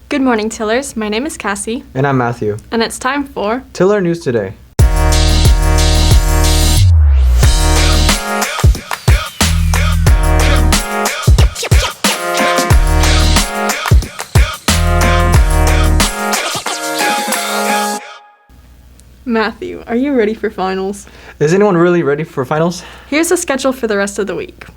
Good morning, Tillers. My name is Cassie. And I'm Matthew. And it's time for TILLER News Today. Matthew. Are you ready for finals? Is anyone really ready for finals? Here's the schedule for the rest of the week.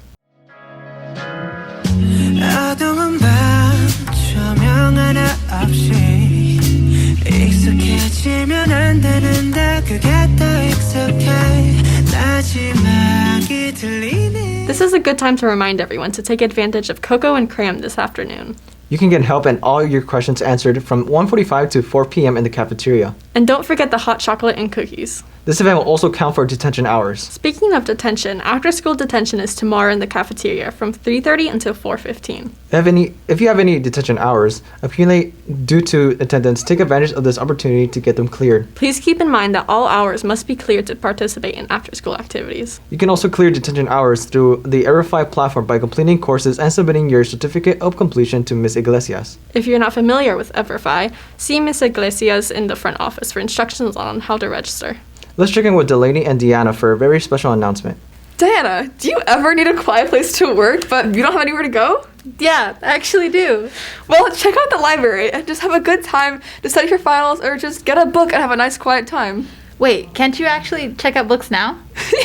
This is a good time to remind everyone to take advantage of cocoa and cram this afternoon. You can get help and all your questions answered from 1:45 to 4 p.m. in the cafeteria. And don't forget the hot chocolate and cookies. This event will also count for detention hours. Speaking of detention, after-school detention is tomorrow in the cafeteria from 3:30 until 4:15. If you have any detention hours accumulate due to attendance, take advantage of this opportunity to get them cleared. Please keep in mind that all hours must be cleared to participate in after-school activities. You can also clear detention hours through the Verify platform by completing courses and submitting your certificate of completion to Ms. Iglesias. If you're not familiar with Verify, see Ms. Iglesias in the front office for instructions on how to register. Let's check in with Delaney and Deanna for a very special announcement. Diana, do you ever need a quiet place to work, but you don't have anywhere to go? Yeah, I actually do. Well, check out the library and just have a good time to study for finals or just get a book and have a nice quiet time. Wait, can't you actually check out books now?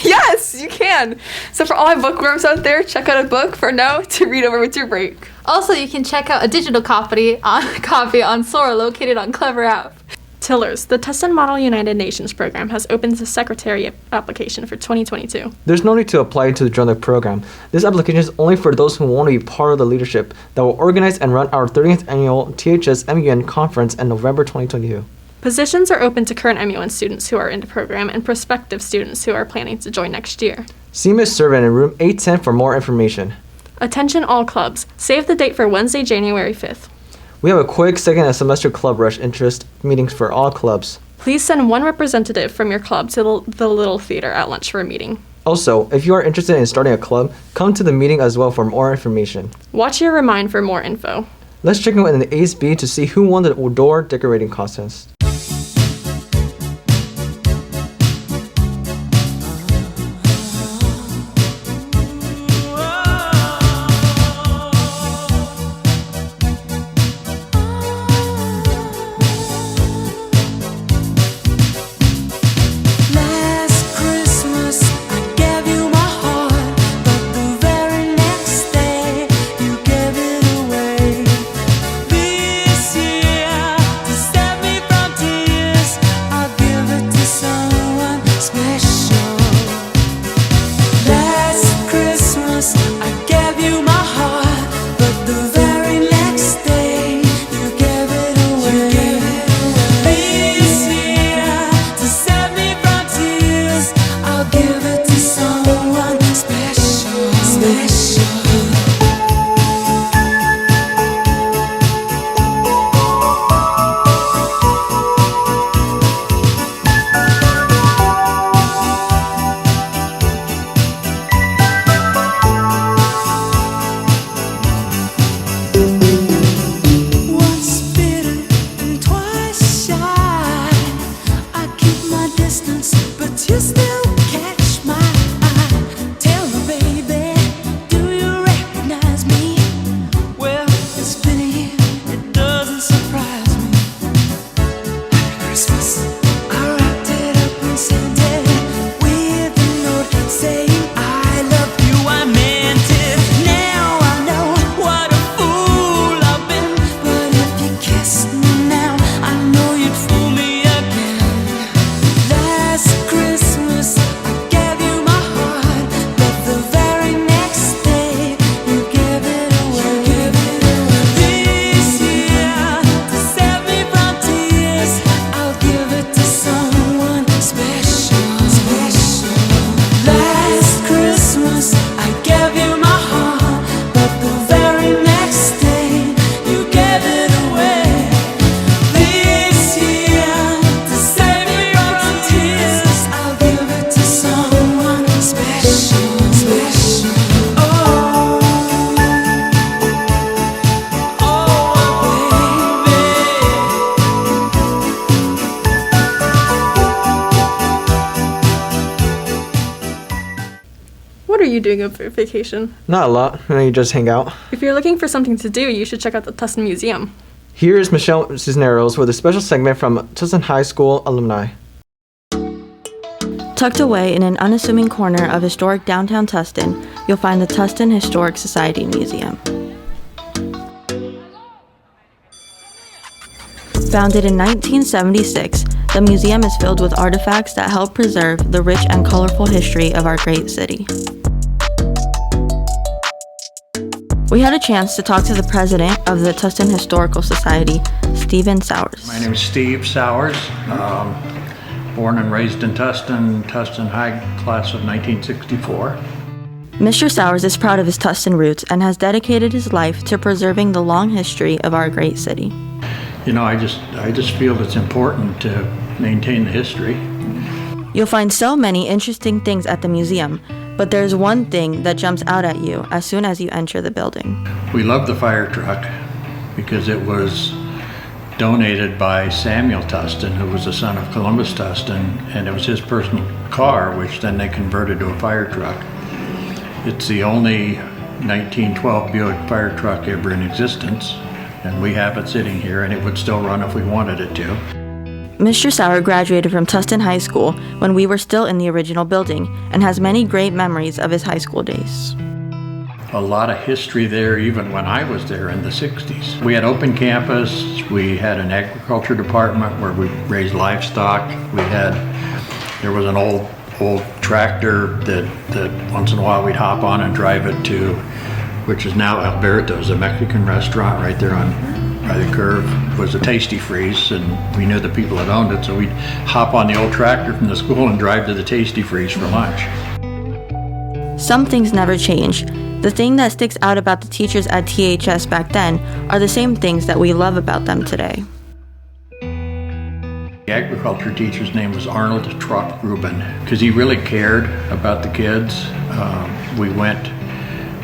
Yes, you can. So for all my bookworms out there, check out a book for now to read over with your break. Also, you can check out a digital copy on Sora located on Clever app. TILLERS, the Tustin Model United Nations program, has opened the secretary application for 2022. There's no need to apply to join the program. This application is only for those who want to be part of the leadership that will organize and run our 30th annual THS MUN conference in November 2022. Positions are open to current MUN students who are in the program and prospective students who are planning to join next year. See Ms. Servant in room 810 for more information. Attention all clubs. Save the date for Wednesday, January 5th. We have a quick second semester club rush interest meetings for all clubs. Please send one representative from your club to the Little Theater at lunch for a meeting. Also, if you are interested in starting a club, come to the meeting as well for more information. Watch your Remind for more info. Let's check in with the Ace B to see who won the door decorating contest. you doing over vacation? Not a lot. You just hang out. If you're looking for something to do, you should check out the Tustin Museum. Here is Michelle Cisneros with a special segment from Tustin High School alumni. Tucked away in an unassuming corner of historic downtown Tustin, you'll find the Tustin Historic Society Museum. Founded in 1976, the museum is filled with artifacts that help preserve the rich and colorful history of our great city. We had a chance to talk to the president of the Tustin Historical Society, Stephen Sowers. My name is Steve Sowers. Born and raised in Tustin High, class of 1964. Mr. Sowers is proud of his Tustin roots and has dedicated his life to preserving the long history of our great city. You know, I just feel it's important to maintain the history. You'll find so many interesting things at the museum, but there's one thing that jumps out at you as soon as you enter the building. We love the fire truck because it was donated by Samuel Tustin, who was the son of Columbus Tustin, and it was his personal car, which then they converted to a fire truck. It's the only 1912 Buick fire truck ever in existence, and we have it sitting here, and it would still run if we wanted it to. Mr. Sauer graduated from Tustin High School when we were still in the original building and has many great memories of his high school days. A lot of history there even when I was there in the 60s. We had open campus, we had an agriculture department where we raised livestock. There was an old tractor that once in a while we'd hop on and drive it to, which is now Alberto's, a Mexican restaurant right there by the curve. It was a Tasty Freeze, and we knew the people that owned it, so we'd hop on the old tractor from the school and drive to the Tasty Freeze for lunch. Some things never change. The thing that sticks out about the teachers at THS back then are the same things that we love about them today. The agriculture teacher's name was Arnold Trop-Gruben because he really cared about the kids.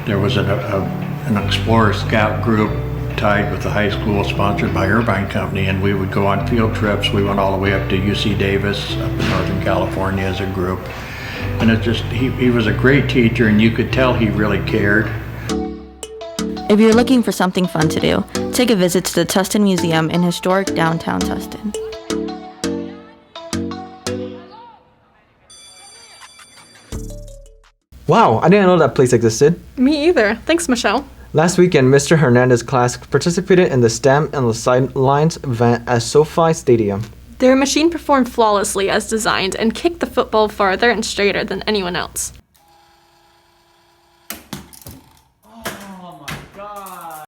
There was an Explorer Scout group tied with the high school sponsored by Irvine Company, and we would go on field trips. We went all the way up to UC Davis up in Northern California as a group. And he was a great teacher, and you could tell he really cared. If you're looking for something fun to do, take a visit to the Tustin Museum in historic downtown Tustin. Wow, I didn't know that place existed. Me either. Thanks, Michelle. Last weekend, Mr. Hernandez's class participated in the STEM and the Sidelines event at SoFi Stadium. Their machine performed flawlessly as designed and kicked the football farther and straighter than anyone else.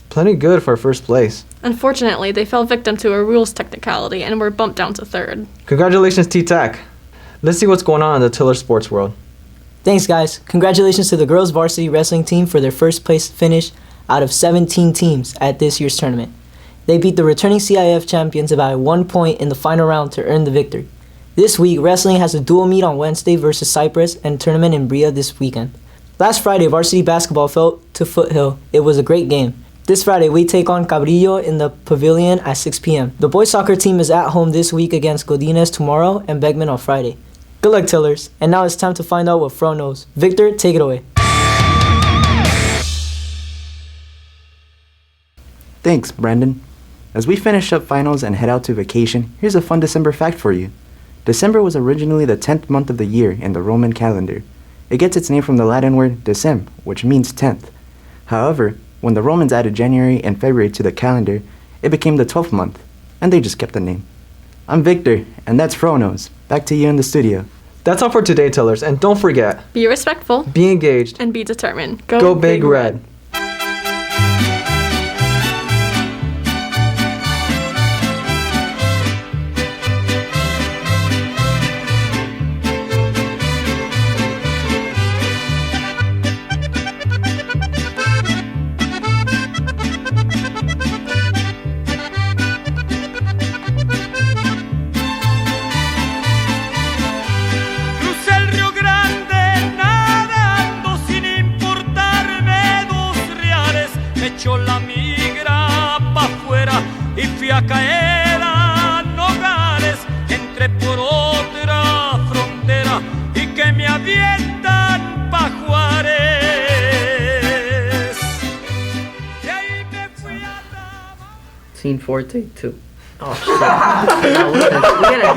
Plenty good for first place. Unfortunately, they fell victim to a rules technicality and were bumped down to third. Congratulations, T-Tech. Let's see what's going on in the Tiller sports world. Thanks, guys. Congratulations to the girls varsity wrestling team for their first place finish out of 17 teams at this year's tournament. They beat the returning CIF champions by 1 point in the final round to earn the victory. This week, wrestling has a dual meet on Wednesday versus Cyprus and tournament in Bria this weekend. Last Friday, varsity basketball fell to Foothill. It was a great game. This Friday, we take on Cabrillo in the pavilion at 6 p.m. The boys soccer team is at home this week against Godinez tomorrow and Beckman on Friday. Good luck, Tillers. And now it's time to find out what Fro knows. Victor, take it away. Thanks, Brandon. As we finish up finals and head out to vacation, here's a fun December fact for you. December was originally the 10th month of the year in the Roman calendar. It gets its name from the Latin word decem, which means 10th. However, when the Romans added January and February to the calendar, it became the 12th month, and they just kept the name. I'm Victor, and that's Fronos. Back to you in the studio. That's all for today, Tillers, and don't forget, Be respectful be engaged, and be determined. go Big Red. Echó la migra pa' afuera y fui a caer a Nogales. Entré por otra frontera y que me avientan pa' Juárez. Scene 4, take 2. Oh shit. No, we gotta